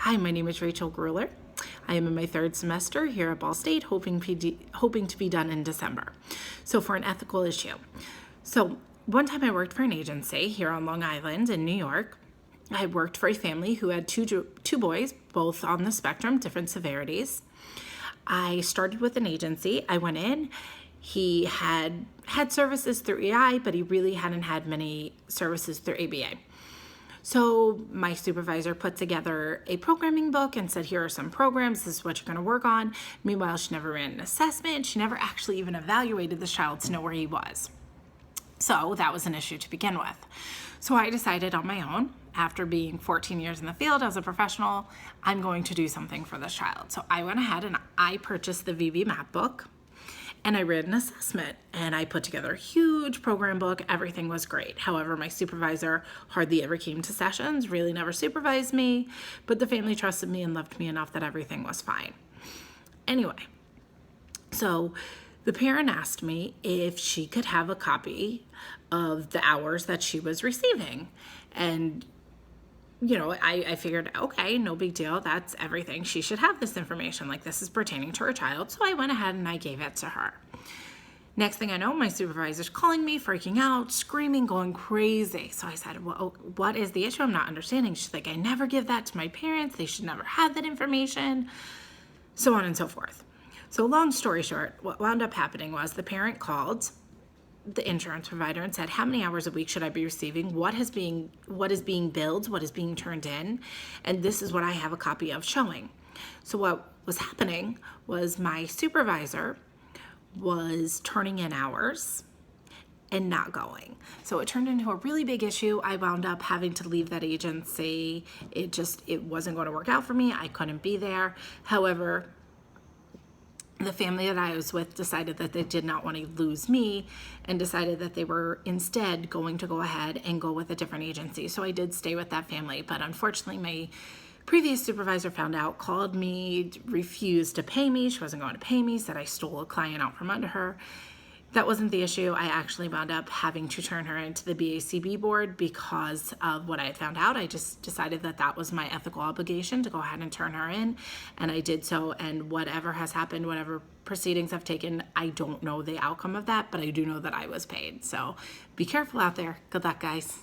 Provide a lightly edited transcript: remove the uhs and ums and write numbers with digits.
Hi, my name is Rachel Grueller. I am in my third semester here at Ball State, hoping to be done in December. So for an ethical issue. So one time I worked for an agency here on Long Island in New York. I worked for a family who had two boys, both on the spectrum, different severities. I started with an agency. I went in. He had services through EI, but he really hadn't had many services through ABA. So my supervisor put together a programming book and said, here are some programs, this is what you're going to work on. Meanwhile, she never ran an assessment. She never actually even evaluated the child to know where he was. So that was an issue to begin with. So I decided on my own, after being 14 years in the field as a professional, I'm going to do something for this child. So I went ahead and I purchased the VB Map book. And I read an assessment and I put together a huge program book. Everything was great. However, my supervisor hardly ever came to sessions, really never supervised me, but the family trusted me and loved me enough that everything was fine. Anyway, so the parent asked me if she could have a copy of the hours that she was receiving. And I figured, okay, no big deal. That's everything. She should have this information. Like, this is pertaining to her child. So I went ahead and I gave it to her. Next thing I know, my supervisor's calling me, freaking out, screaming, going crazy. So I said, well, what is the issue? I'm not understanding. She's like, I never give that to my parents. They should never have that information, so on and so forth. So long story short, what wound up happening was the parent called the insurance provider and said, how many hours a week should I be receiving? What is being billed? What is being turned in? And this is what I have a copy of showing. So what was happening was my supervisor was turning in hours and not going. So it turned into a really big issue. I wound up having to leave that agency. It wasn't going to work out for me. I couldn't be there. However, the family that I was with decided that they did not want to lose me and decided that they were instead going to go ahead and go with a different agency. So I did stay with that family, but unfortunately my previous supervisor found out, called me, refused to pay me. She wasn't going to pay me, said I stole a client out from under her. That wasn't the issue. I actually wound up having to turn her into the BACB board because of what I had found out. I just decided that that was my ethical obligation to go ahead and turn her in, and I did so. And whatever has happened, whatever proceedings I've taken, I don't know the outcome of that, but I do know that I was paid. So be careful out there. Good luck, guys.